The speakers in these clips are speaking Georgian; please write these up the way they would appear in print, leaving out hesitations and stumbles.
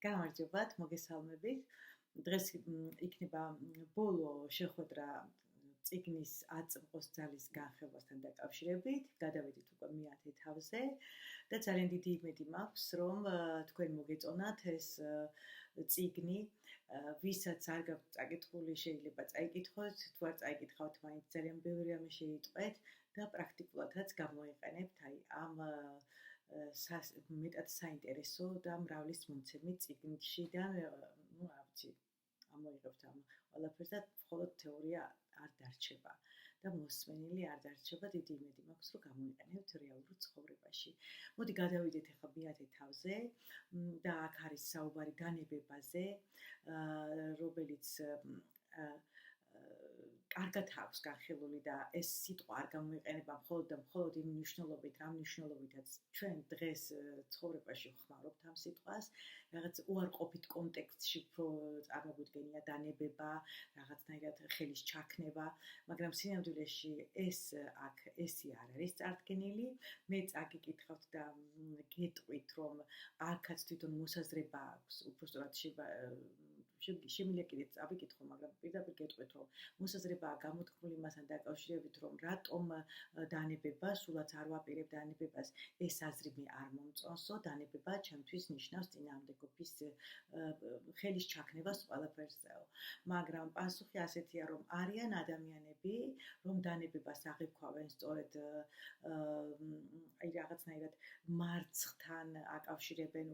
გამარჯობათ, მოგესალმებით. დღეს იქნება ბოლო შეხვედრა წიგნის აწმყოს ძალის განხილვასთან დაკავშირებით. Გადავედით უკვე მე-10 თავზე და ძალიან დიდი იმედი მაქვს, რომ თქვენ მოგეწონათ ეს წიგნი, ვისაც არ გაქვთ წაკითხული, შეიძლება წაიკითხოთ, თუ არ წაიკითხავთ, მაინც ძალიან ბევრი რამე შეიტყვეთ და პრაქტიკულადაც გამოიყენებთ ამ მეტად საინტერესო და მრავლის მომცემი წიგნშიდან, რა ვიცი, ამოიღებთ ამ ყველაფერს და მხოლოდ თეორია არ დარჩება და მოსმენილი არ დარჩება. დიდი იმედი მაქვს, რომ გამოიყენებთ რეალურ ცხოვრებაში. მოდი გადავიდეთ ახლა მე-10 თავზე და აქ არის საუბარი განებებაზე, რომელიც კარგად აქვს განხილული და ეს სიტყვა არ გამოიყენება მხოლოდ და მხოლოდ იმ მნიშვნელობით, რა მნიშვნელობითაც ჩვენ დღეს ცხოვრებაში ვხმარობთ ამ სიტყვას, რაღაც უარყოფით კონტექსტში წარმოგვიდგენია დანებება, რაღაცნაირად ხელის ჩაქნება, მაგრამ სინამდვილეში ესი არ არის წარდგენილი. მე წაგიკითხავთ და გეტყვით, რომ აქაც თვითონ მოსაზრება აქვს, უბრალოდ შემიძლია კიდეც წავიკითხო, მაგრამ პირდაპირ გეტყვით, რომ მოსაზრებაა გამოთქმული მასთან დაკავშირებით, რომ რატომ დანებება, სულაც არ ვაპირებ დანებებას, ეს აზრი მე არ მომწონსო, დანებება ჩემთვის ნიშნავს წინააღმდეგობის ხელის ჩაქნებას ყველაფერსეო. მაგრამ პასუხი ასეთია, რომ არიან ადამიანები, რომ დანებებას აღიქვავენ სწორედ რაღაცნაირად მარცხთან აკავშირებენ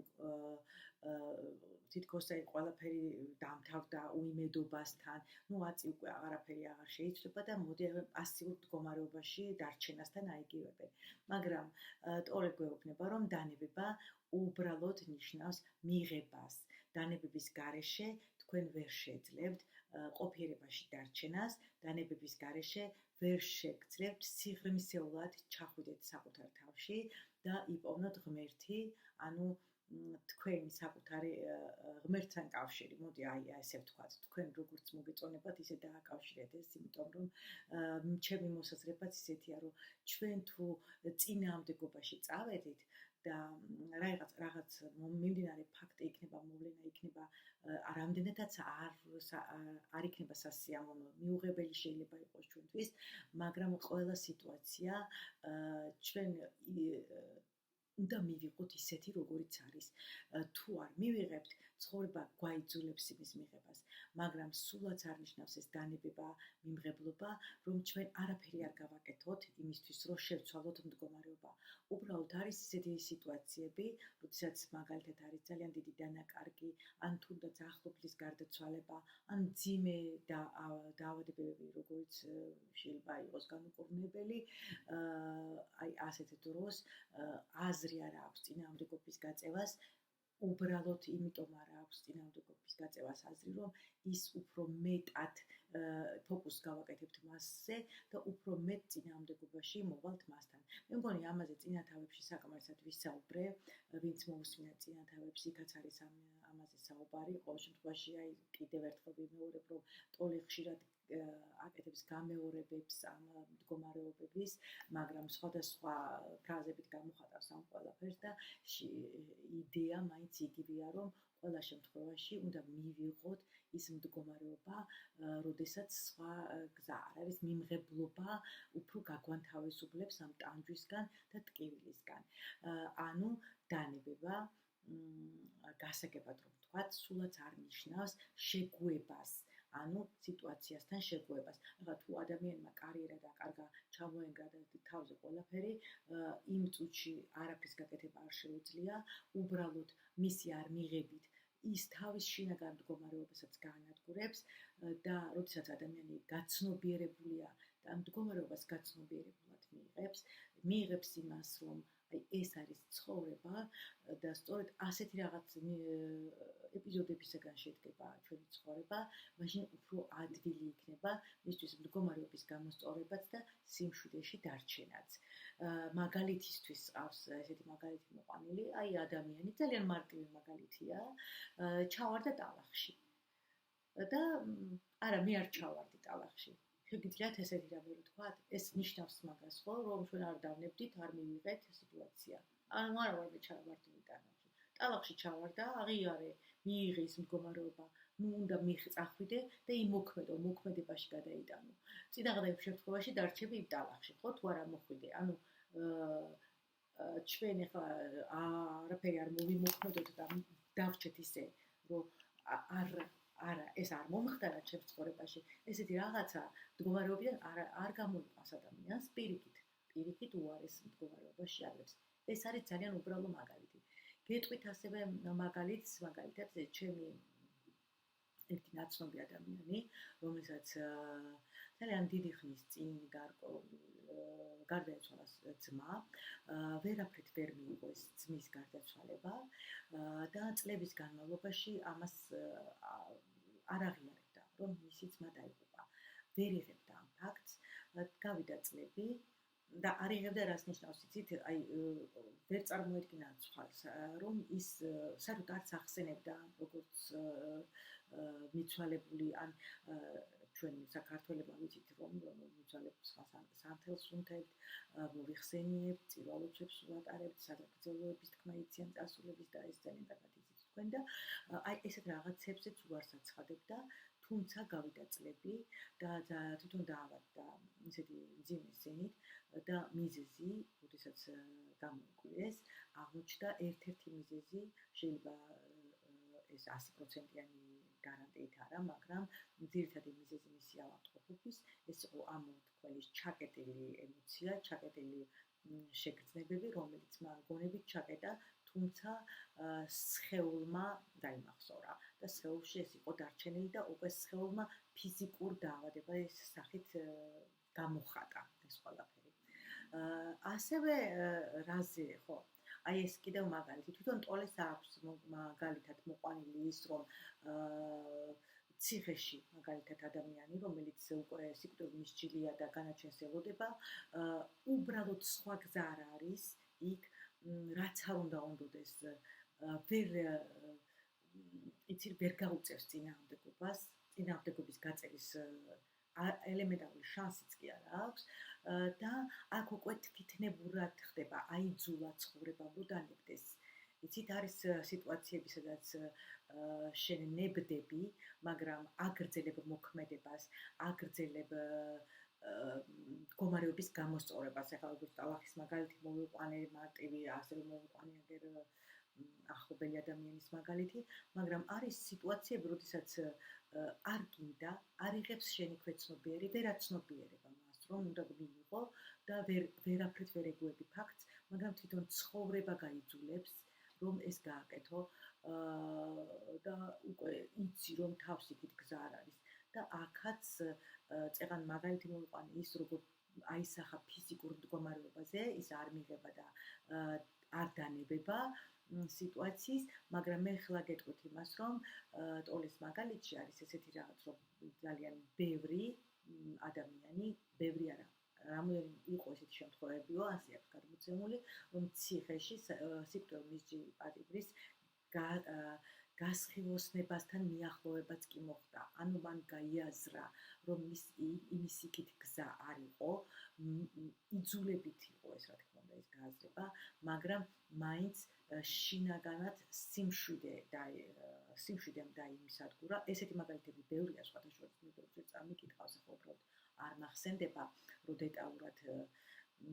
თითქოს ყველაფერი დამთავრდა უიმედობასთან, აწი უკვე აღარაფერი აღარ შეიძლება და მოდი პასიურ მდგომარეობაში დარჩენასთან აიგივებენ. მაგრამ ტოლე გვეუბნება, რომ დანებება უბრალოდ ნიშნავს მიღებას. დანებების გარეშე თქვენ ვერ შეძლებთ ყოფიერებაში დარჩენას, დანებების გარეშე ვერ შეგძლებთ სიღრმისეულად ჩახვიდეთ საკუთარ თავში და იპოვნოთ ღმერთი, ანუ თქვენი საკუთარი ღმერთთან კავშირი. მოდი ესე ვთქვათ, თქვენ როგორც მოგეწონებათ, ისე დააკავშირეთ ეს, იმიტომ რომ ჩემი მოსაზრებაც ისეთია, რომ ჩვენ თუ წინააღმდეგობაში წავედით და რაღაც მიმდინარე ფაქტი იქნება, მოვლენა იქნება, რამდენადაც არ იქნება სასიამოვნო, მიუღებელი შეიძლება იყოს ჩვენთვის, მაგრამ ყველა სიტუაცია ჩვენ უნდა მივიღოთ ისეთი, როგორიც არის. თუ არ მივიღებთ, ცხოვრება გვაიძულებს იმის მიღებას, მაგრამ სულაც არ ნიშნავს ეს დანებება, მიმღებლობა, რომ ჩვენ არაფერი არ გავაკეთოთ იმისთვის, რომ შევცვალოთ მდგომარეობა. უბრალოდ არის ისეთი სიტუაციები, როდესაც მაგალითად არის ძალიან დიდი დანაკარგი, ან თუნდაც ახლობლის გარდაცვალება, ან მძიმე დაავადებები, როგორც შეიძლება იყოს განუკურნებელი, აი ასეთ დროს აზრი არ აქვს წინააღმდეგობის გაწევას, უბრალოდ იმიტომ არ აქვს წინააღმდეგობის გაწევას აზრი, რომ ის უფრო მეტად ფოკუსს გავაკეთებთ მასზე და უფრო მეტ წინააღმდეგობაში მოვალთ მასთან. მე მგონი ამაზე წინა თავებში საკმარისად ვისაუბრე, ვინც მოусმინა წინა თავებს, იქაც არის ამაზე საუბარი. ყოველ შემთხვევაში აი კიდევ ერთხელ ვიმეორებ, რომ ტოლი ხშირად აკეთებს გამეორებებს ამ მდგომარეობების, მაგრამ სხვადასხვა ფრაზებით გამოხატავს ამ ყველაფერს და იდეა მაინც იგივეა, რომ ყველა შემთხვევაში უნდა მივიღოთ ის მდგომარეობა, როდესაც სხვა გზა არ არის, მიმღებლობა უფრო გაგვანთავისუფლებს ამ ტანჯვისგან და ტკივილისგან. ანუ დანებება, გასაგებად რომ ვთქვათ, სულაც არ ნიშნავს შეგუებას, ანუ სიტუაციასთან შეგუებას. ახლა თუ ადამიანმა კარიერა დაკარგა, ჩამოენგრა და თავზე ყველაფერი, იმ წუთში არაფრის გაკეთება არ შეუძლია, უბრალოდ მისი არ მიღებით ის თავის შინაგან მდგომარეობასაც გაანადგურებს და როდესაც ადამიანი გაცნობიერებულია და მდგომარეობას გაცნობიერებულად მიიღებს იმას, რომ აი ეს არის ცხოვრება და სწორედ ასეთი რაღაც ეპიზოდებისგან შედგება ჩვენი ცხოვრება, მაშინ უფრო ადვილი იქნება მისთვის მდგომარეობის გამოსწორებაც და სიმშვიდეში დარჩენაც. მაგალითისთვის ყავს ესეთი მაგალითი მოყვანილი, აი ადამიანი ძალიან მარტივი მაგალითია, ჩავარდა ტალახში. და არა, მე არ ჩავარდი ტალახში. შეგიძლიათ ესეთი რამე ვთქვათ, ეს ნიშნავს მაგას, ხო, რომ ჩვენ არ დავნებდით, არ მივიღეთ სიტუაცია. ანუ არა ვარ ჩავარდი ტალახში. ტალახში ჩავარდა, აღიარე, მიიღე ის მდგომარეობა, უნდა წახვიდე და იმ მოქმედებაში გადაიტანო. წინაღდაებ შემთხვევაში დარჩები იმ ტალახში, ხო, თუ არა მოხვიდე. ანუ ჩვენ ახლა არაფერი არ მოვიმოქმედოთ და დავრჩეთ ისე, რომ არა, ეს არ მომხდარა ჩემს ცხოვრებაში. ესეთი რაღაცა მდგომარეობიდან არ გამოიყვანს ადამიანს პირიქით უარეს მდგომარეობაში აღებს. ეს არის ძალიან უბრალო მაგალითი. გეტყვით ასევე მაგალითად ჩემი ერთი ნაცნობი ადამიანი, რომელსაც ძალიან დიდი ხნის წინ გარდაეცვალა ძმა, ვერაფრით ვერ მიიღო ეს ძმის გარდაცვალება და წლების განმავლობაში ამას არ აღიარებდა, რომ მისი ძმა დაიღუპა. ვერ იღებდა ამ ფაქტს, გავიდა წლები და არ იღებდა რას ნიშნავს, იცით, ვერ წარმოედგინა ცხვარს, რომ ის საერთოდ არც ახსენებდა, როგორც მიცვალებული ან ჩვენ საქართველებმა ვიცით, რომ მიცვალებულს სანთელს ვუნთებთ, მოვიხსენიებთ, წირვალოცებს ვატარებთ, სადაგრძელოების თქმა იციან წასულების და ეს ძალიან კარგად იცით თქვენ და აი ესეთ რაღაცებზეც უარს აცხადებდა, თუმცა გავიდა წლები და თვითონ დაავადდა ისეთი მძიმე სენით და მიზეზი, როდესაც გამოიკვლიეს, აღმოჩნდა ერთ-ერთი მიზეზი, შეიძლება ეს 100%-იანი გარანტიით არა, მაგრამ ძირითადი მიზეზი მისი ავადმყოფობის ეს იყო ამ თქვენის ჩაკეტილი ემოცია, ჩაკეტილი შეგრძნებები, რომელიც გონებით ჩაკეტა, თუმცა სხეულმა დაიმახსოვრა და სხეულში ეს იყო დარჩენილი და უკვე სხეულმა ფიზიკურ დაავადების სახით გამოხატა ეს ყველაფერი. ასევე რაზე ხო აი ეს კიდევ მაგალითი თვითონ ტოლეს აქვს მაგალითად მოყვანილი ის რომ ციხეში მაგალითად ადამიანი რომელიც უკვე სიკვდილის მსჯელია და განაჩენს ელოდება უბრალოდ სხვა გზა არ არის იქ რაც არ უნდა უნდოდეს ვერ გაუწევს წინააღმდეგობის გაწევის ელემენტარული შანსიც კი არ აქვს და აქ უკვე თვითნებურად ხდება აიძულა ცხოვრება მოდანებდეს. იცით არის სიტუაციები, სადაც შენ ნებდები, მაგრამ აგრძელებ მოქმედებას, აგრძელებ მდგომარეობის გამოსწორებას. ახლა როგორც ტალახის მაგალითი მოვიყვანე, მარტივი ასევე მოვიყვანე აგერ ახლობელი ადამიანის მაგალითი, მაგრამ არის სიტუაციები, როდესაც არ გინდა, არ იღებს შენი ქვეცნობიერი, ვერ აცნობიერება მას, რომ უნდა მიიღო და ვერაფრით ვერ ეგუები ფაქტს, მაგრამ თვითონ ცხოვრება გაიძულებს, რომ ეს გააკეთო და უკვე იცი, რომ თავს იქით გზა არ არის და აქაც წეღან მაგალითი მოვიყვანე ის, როგორ აისახა ფიზიკურ მდგომარეობაზე, ის არ მიიღება და არ დანებება სიტუაციის, მაგრამ მე ხლა გეტყვით იმას, რომ ტოლის მაგალითში არის ესეთი რაღაც, რომ ძალიან ბევრი ადამიანი, ბევრი არა, რამდენი იყო ესეთი შემთხვევებიო, ასე აქვს გადმოცემული, რომ ციხეში სიკვდილის მსჯელი პატიმრის გასხივოსნებასთან მიახლოვებაც კი მოხდა. ანუ მან გაიაზრა, რომ იმის იქით გზა არ იყო, იძულებით იყო ეს რა თქმა უნდა ეს გააზრება, მაგრამ მაინც შინაგანად სიმშვიდემ დაიმისადგურა. ესეთი მაგალითები ბევრია სხვადასხვა მეთოდებით წარმიკითხავს, ახლა უბრალოდ არ მახსენდება, რომ დეტალურად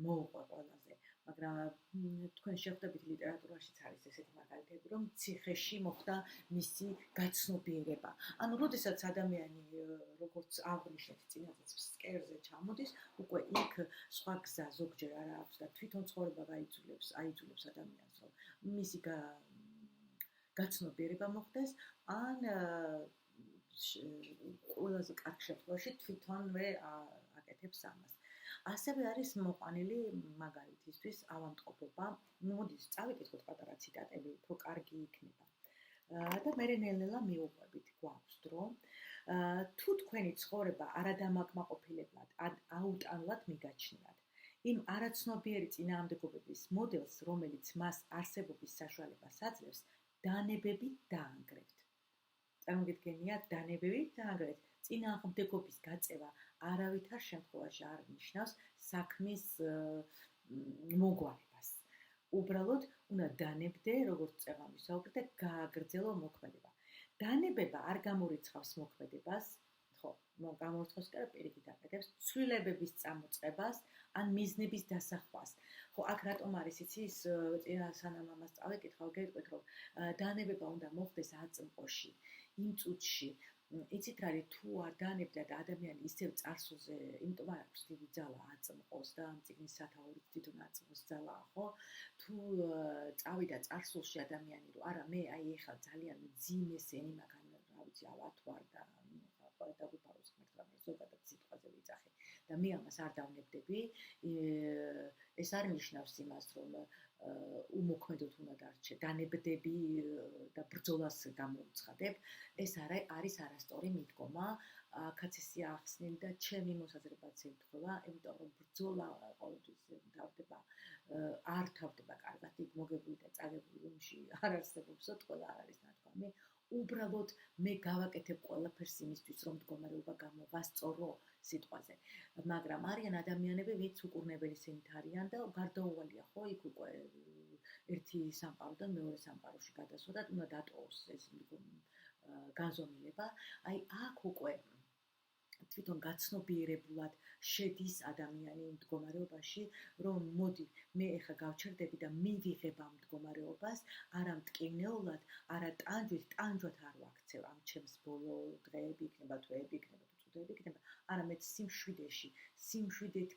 მოუყვე ყველაზე, მაგრამ თქვენ შეხვდებით ლიტერატურაშიც არის ესეთი მაგალითები, რომ ციხეში მოხდა მისი გაცნობიერება. ანუ როდესაც ადამიანი როგორც აღნიშნეთ წინასწარ ფსკერზე ჩამოდის, უკვე იქ სხვა გზა ზოგჯერ არ აქვს და თვითონ ცხოვრება აიძულებს ადამიანს, რომ მისი გაცნობიერება მოხდეს, ან ყველაზე კარგ შემთხვევაში თვითონვე აკეთებს ამას. ასევე არის მოყვანილი მაგალითისთვის ავადმყოფობა. მოდის წავიკითხოთ პატარა ციტატები, უფრო კარგი იქნება. და მე ნელ-ნელა მიუყვებით გვაქვს დრო. თუ თქვენი ცხოვრება არადამაკმაყოფილებლად, აუტანლად მიგაჩნიათ, იმ არაცნობიერი წინააღმდეგობების მოდელს, რომელიც მას არსებობის საშუალებას აძლევს, დანებებით დაანგრევთ. წარმოგიდგენიათ, დანებებით დაანგრევთ. წინააღმდეგობის გაწევა არავითარ შემთხვევაში არ ნიშნავს საქმის მოგვარებას. უბრალოდ უნდა დანებდე, როგორც წეღან ვისაუბრეთ და გააგრძელო მოქმედება. დანებება არ გამორიცხავს მოქმედებას, ხო, გამორიცხავს კი არა, პირიქით აკეთებს ცვლილებების წამოწყებას ან მიზნების დასახვას. ხო, აქ რატომ არის იცი ის წინა სანამ ამას წავეკითხავ, გეტყვით რომ დანებება უნდა მოხდეს აწმყოში, იმ წუთში. იცით რა არის, თუ არ დანებდა და ადამიანი ისევ წარსულზე, იმიტომ აქვს დიდი ძალა აწმყოს და ამ წიგნის სათაურით თვითონ აწმყოს ძალაა, ხო? თუ წავიდა წარსულში ადამიანი, რომ არა მე აი ეხლა ძალიან მძიმე სენი მაგან, რა ვიცი, ავათვარ და ყველა დაგვიფაროს ხმერთ რამე ზოგადად სიტყვაზე ვიძახი და მე ამას არ დავნებდები, ეს არ ნიშნავს იმას, რომ უმოქმედოდ უნდა დარჩე, დანებდები და ბრძოლას გამოვცხადებ, ეს არის არასწორი მიდგომა, აქაც ისე ახსნილი და ჩემი მოსაზრებაც ემთხვევა, იმიტომ რომ ბრძოლა ყოველთვის თავდება არ თავდება კარგად, იქ მოგებული და წაგებული ომში არ არსებობსო, ყველა არ არის ნათქვამი. უბრალოდ მე გავაკეთებ ყველაფერს იმისთვის, რომ მდგომარეობა გამოვასწორო სიტყვაზე. მაგრამ არიან ადამიანები, ვინც უკურნებელი სენით არიან და გარდაუვალია, ხო, იქ უკვე ერთი სამყაროდან მეორე სამყაროში გადასვა და უნდა დატოვოს ეს განზომილება. აი აქ უკვე თვითონ გაცნობიერებულად შედის ადამიანი იმ მდგომარეობაში, რომ მოდი მე ეხლა გავჩერდები და მივიღებ ამ მდგომარეობას, არა მტკივნეულად, არა ტანჯვით არ ვაქცევ ამ ჩემს ბოლო დღეები იქნება, თვეები იქნება, წუთები იქნება, არამედ სიმშვიდეთ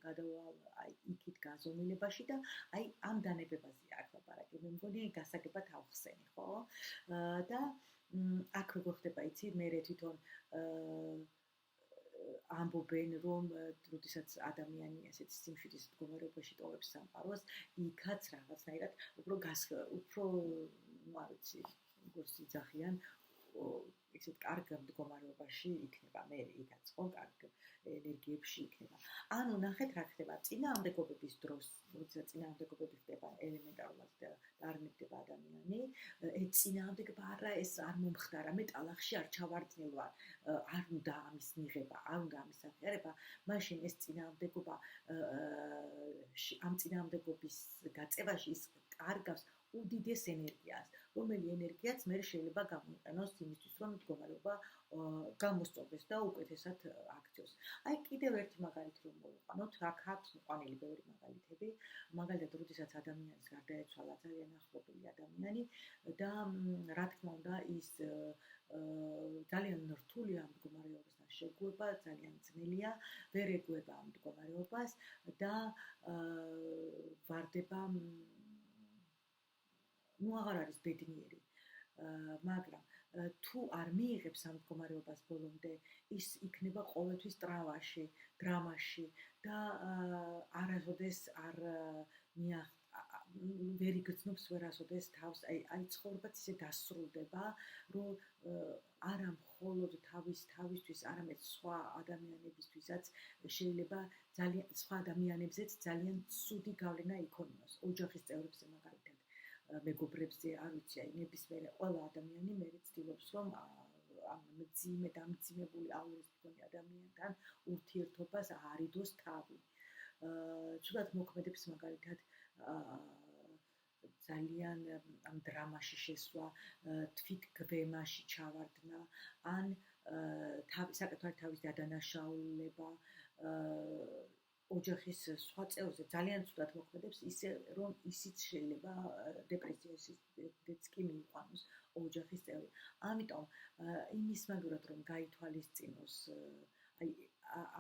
გადავალ აი იქით გაზომილებაში და აი ამ დანებებაზეა აქ ლაპარაკი. მე მგონი გასაგებად ავხსენი, ხო? და აქ როგორ ხდება, იცი, მე თვითონ ამბობენ, რომ როდესაც ადამიანი ასეთ სიმშვიდის მდგომარეობაში ტოვებს სამყაროს, იქაც რაღაცნაირად უფრო არ ვიცი, როგორც იძახიან, ისეთ კარგ მდგომარეობაში იქნება, მე იქაც ხო, კარგ ენერგიებში იქნება. ანუ ნახეთ რა ხდება, წინააღმდეგობების დროს, როდესაც წინააღმდეგობები ხდება ელემენტარულად და არ ნებდება ადამიანი, წინააღმდეგობა არა ეს არ მომხდარა, მე ტალახში არ ჩავარდნილვარ, არ უნდა ამის მიღება, არ უნდა ამის აღიარება, მაშინ ეს წინააღმდეგობა ამ წინააღმდეგობის გაწევაში ის კარგავს უდიდეს ენერგიას, რომელი ენერგიაც მე შეიძლება გამოიყენოს იმისთვის, რომ მდგომარეობა გამოსწორდეს და უკეთესად აქციოს. აი კიდევ ერთი მაგალითი რომ მოვიყვანოთ, აქ აქვს მოყვანილი ბევრი მაგალითები, მაგალითად, როდესაც ადამიანის გარდაეცვალა ძალიან ახლობელი ადამიანი და რა თქმა უნდა ის ძალიან რთულია ამ მდგომარეობასთან შეგუება, ძალიან ძნელია, ვერ ეგუება ამ მდგომარეობას და ვარდება აღარ არის ბედნიერი, მაგრამ თუ არ მიიღებს ამ მდგომარეობას ბოლომდე, ის იქნება ყოველთვის დრამაში და არასოდეს ვერ იგრძნობს ვერასოდეს თავს, აი ცხოვრებაც ისე დასრულდება, რომ არა მხოლოდ თავისთვის, არამედ სხვა ადამიანებისთვისაც შეიძლება სხვა ადამიანებზეც ძალიან ცუდი გავლენა იქონიოს. ოჯახის წევრებზე მაგალითად, მეგობრებზე, არ ვიცი, აი ნებისმიერ ყველა ადამიანი მე ვცდილობს, რომ ამ დამძიმებული აურის მქონე ადამიანთან ურთიერთობას არიდოს თავი. ცუდად მოქმედებს მაგალითად ძალიან ამ დრამაში შესვლა, თვითგვემაში ჩავარდნა, ან საკუთარი თავის დადანაშაულება, ოჯახის სხვა წევრზე ძალიან ცუდად მოქმედებს, ისე რომ ისიც შეიძლება დეპრესიაშიც კი მიიყვანოს ოჯახის წევრი. ამიტომ იმის მაგურად რომ გაითვალისწინოს, აი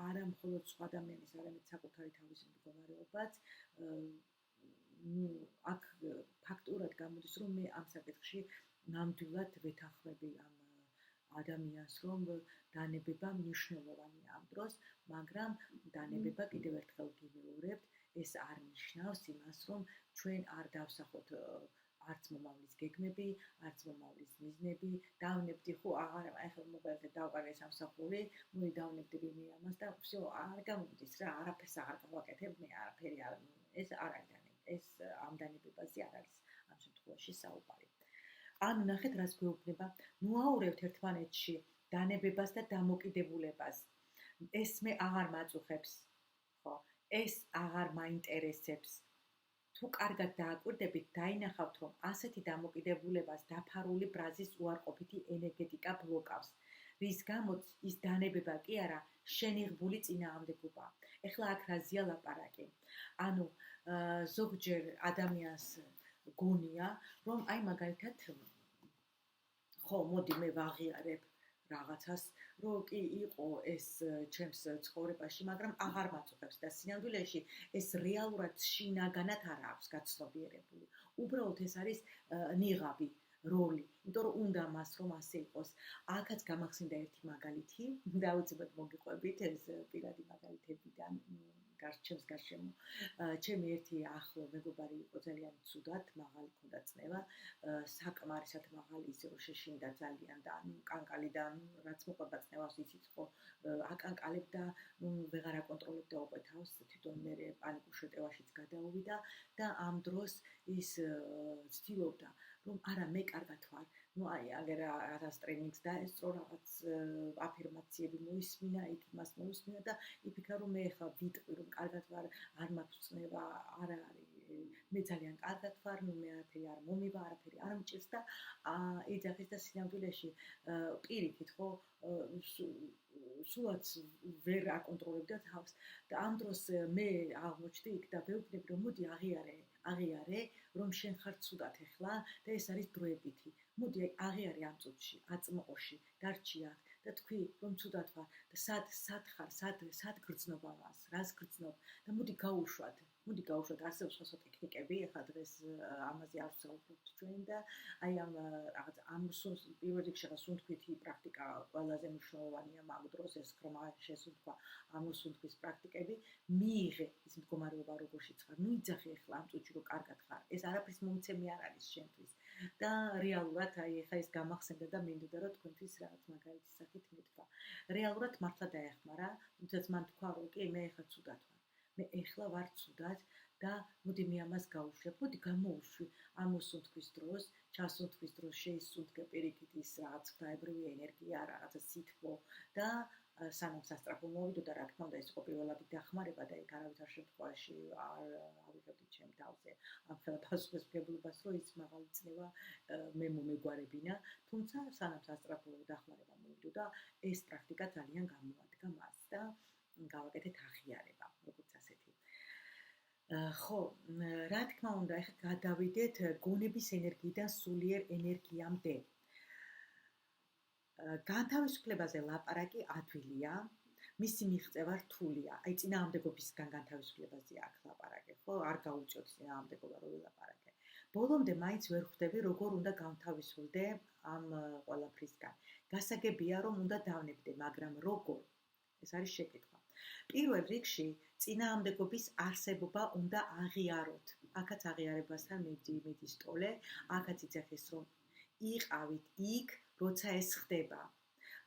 არა მხოლოდ სხვა ადამიანის, არამედ საკუთარი თავის მდგომარეობაც, აქ ფაქტურად გამოდის, რომ მე ამ საკითხში ნამდვილად ვეთანხმები ამ ადამიანს, რომ დანებება მნიშვნელოვანია ამ დროს, მაგრამ დანებება კიდევ ერთხელ გიმეორებთ, ეს არ ნიშნავს იმას, რომ ჩვენ არ დავსახოთ არც მომავლის გეგმები, არც მომავლის მიზნები, დავნებდი ხო, ახლა მობილზე დავყარე სამსახური, მოდი დავნებდები მე ამას და всё, არ გამომდის რა, არაფერს აღარ გავაკეთებ, მე არაფერი არ, ეს არ არის ეს ამ დანებებაზე არ არის ამ შემთხვევაში საუბარი. ანუ ნახეთ რას გვეუბნება, ნუ აურევთ ერთმანეთში დანებებას და დამოკიდებულებას. ეს მე აღარ მაწუხებს, ხო? ეს აღარ მაინტერესებს. თუ კარგად დააკვირდებით, დაინახავთ, რომ ასეთი დამოკიდებულებას დაფარული ბრაზის უარყოფითი ენერგეტიკა ბლოკავს, რის გამოც ის დანებება კი არა, შენიღბული წინააღმდეგობაა. ეხლა აქ რაზეა ლაპარაკი? ანუ ზოგჯერ ადამიანს გონია, რომ აი მაგალითად ხო, მოდი მე ვაღიარებ რაღაცას, რომ კი იყო ეს ჩემს ცხოვრებაში, მაგრამ აღარ მაწუხებს და სინამდვილეში ეს რეალურად შინაგანად არ აქვს გაცნობიერებული. უბრალოდ ეს არის ნიღაბი, როლი, იმიტომ რომ უნდა მას რომ ასე იყოს. აქაც გამახსენდა ერთი მაგალითი, დაუცებად მოგიყვებით ეს პირადი მაგალითებიდან ჩემს გარშემო. ჩემი ერთი ახლო მეგობარი იყო ძალიან ცუდად, მაღალი ჰქონდა წნევა, საკმარისად მაღალი, ისე რომ შეშინდა ძალიან და კანკალიდან რაც მოყვება წნევას ისიც ხო აკანკალებდა, ვეღარ აკონტროლებდა უყვეთავს, თვითონ მე პანიკურ შეტევაშიც გადაუვიდა და ამ დროს ის ცდილობდა რომ არა მე კარგად ვარ, აი აგერ რაღაც ტრენინგს დაესწრო, რაღაც აფირმაციები მოისმინა, იქ მას მოისმინა და იფიქრა რომ მე ხა ვიტყვი რომ კარგად ვარ, არ მაქვს წნევა, არ არის მე ძალიან კარგად ვარ, მე არაფერი არ მომივა, არაფერი არ მჭირს და იძახის და სინამდვილეში პირიქით ხო სულაც ვერ აკონტროლებდა თავს და ამ დროს მე აღმოჩნდი იქ და ვეუბნები რომ მოდი აღიარე რომ შენ ხარ ცუდად ახლა და ეს არის დროებითი. მოდი აღიარე ამ წუთში, აწმყოში, დარჩი აქ და თქვი რომ ცუდად ვარ და სად ხარ, სად გრძნობ ამას, რას გრძნობ და მოდი გაუშვათ, არსებობს სხვა ტექნიკები, ახლა დღეს ამაზე არ ვსაუბრობთ ჩვენ და აი ამ რაღაც ამ პირველ რიგში სუნთქვითი პრაქტიკა ყველაზე მნიშვნელოვანია მაგ დროს ეს ხრმა შესუნთქვა, ამ სუნთქვის პრაქტიკები მიიღე ის მდგომარეობა როგორშიც ხარ, ნუ იძახი ახლა ამ წუთში რომ კარგად ხარ, ეს არაფრის მომცემი არ არის შენთვის და რეალურად აი ახლა ის გამახსენდა და მინდოდა რომ თქვენთვის რაღაც მაგალითის სახით მეთქვა. რეალურად მართლა დაეხმარა, თუმცა მან თქვა რომ კი მე ახლა ცუდად ვარ. მე ეხლა ვარ ცუდად და მოდი მე ამას გავუშვებ, მოდი გამოუშვი ამ სუნთქვის დროს, ჩასუნთქვის დროს შეისუნთქე პირიქით ის რაღაც ღვთაებრივი ენერგია, რაღაცა სითბო და სანამ სასწრაფო მოვიდოდა, რა თქმა უნდა, ეს იყო პირველადი დახმარება და იქ არავითარ შემთხვევაში არ ავიღებდი ჩემ თავზე ამ ხელფასუხისმგებლობას, რომ ის მაღალი წნევა მე მომეგვარებინა, თუმცა სანამ სასწრაფო დახმარება მოვიდოდა, ეს პრაქტიკა ძალიან გამოადგა მას და გავაკეთეთ აღიარება, როგორც ასეთი. ხო, რა თქმა უნდა, ახლა გადავიდეთ გონების ენერგიიდან სულიერ ენერგიამდე. განთავისუფლებაზე ლაპარაკი ადვილია, მისი მიღწევა რთულია. აი წინააღმდეგობისგან განთავისუფლებაზე აქ ლაპარაკი, ხო? არ გაუწიოთ წინააღმდეგობა რო ვილაპარაკე. ბოლომდე მაინც ვერ ხვდები, როგორ უნდა განთავისუფლდე ამ ყველაფრისგან. გასაგებია, რომ უნდა დავნებდე, მაგრამ როგორ? ეს არის შეკითხვა. პირველ რიგში წინააღმდეგობის არსებობა უნდა აღიაროთ. აქაც აღიარებასთან მიდის ტოლე, აქაც იცახეს რომ იყავით იქ, როცა ეს ხდება.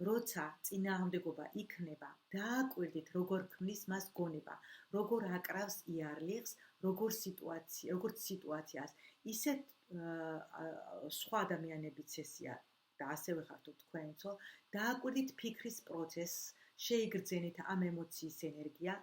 როცა წინააღმდეგობა იქნება, დააკვირდით როგორ ქმნის მას გონება, როგორ აკრავს იარლიხს, როგორც სიტუაციას, ისეთ სხვა ადამიანებიც ესეა და ასევე ხართ თქვენცო, დააკვირდით ფიქრის პროცესს, შეიგრძენით ამ ემოციის ენერგია,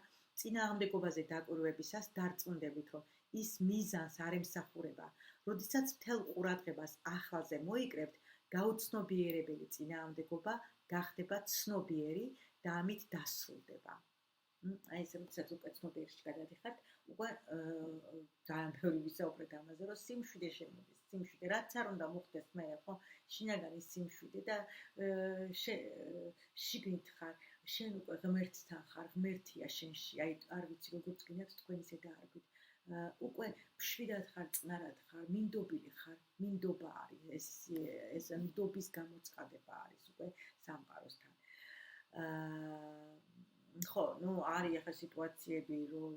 წინააღმდეგობაზე დაკვირვებისას დარწმუნდებით, რომ ის მიზანს არ ემსახურება. როდესაც მთელ ყურადღებას ახალზე მოიკრებთ, გაუცნობიერებელი წინააღმდეგობა გახდება ცნობიერი და ამით დასრულდება. აი ეს როდესაც უკვე ცნობიერში გადადიხართ, უკვე ძალიან ბევრი ვისაუბრეთ ამაზე, რომ სიმშვიდე შემოდის, სიმშვიდე, რაც არ უნდა მოხდეს მე, ხო, შინაგანი სიმშვიდე და შიგნით ხარ, შენ უკვე ღმერთთან ხარ, ღმერთია შენში, აი არ ვიცი როგორც გინდათ თქვენი ზედაარქვით. უკვე მშვიდად ხარ, წნარად ხარ, მინდობილი ხარ, მინდობა არის, ეს ნდობის გამოცხადება არის უკვე სამყაროსთან. ხო, ნუ არის ახლა სიტუაციები, რომ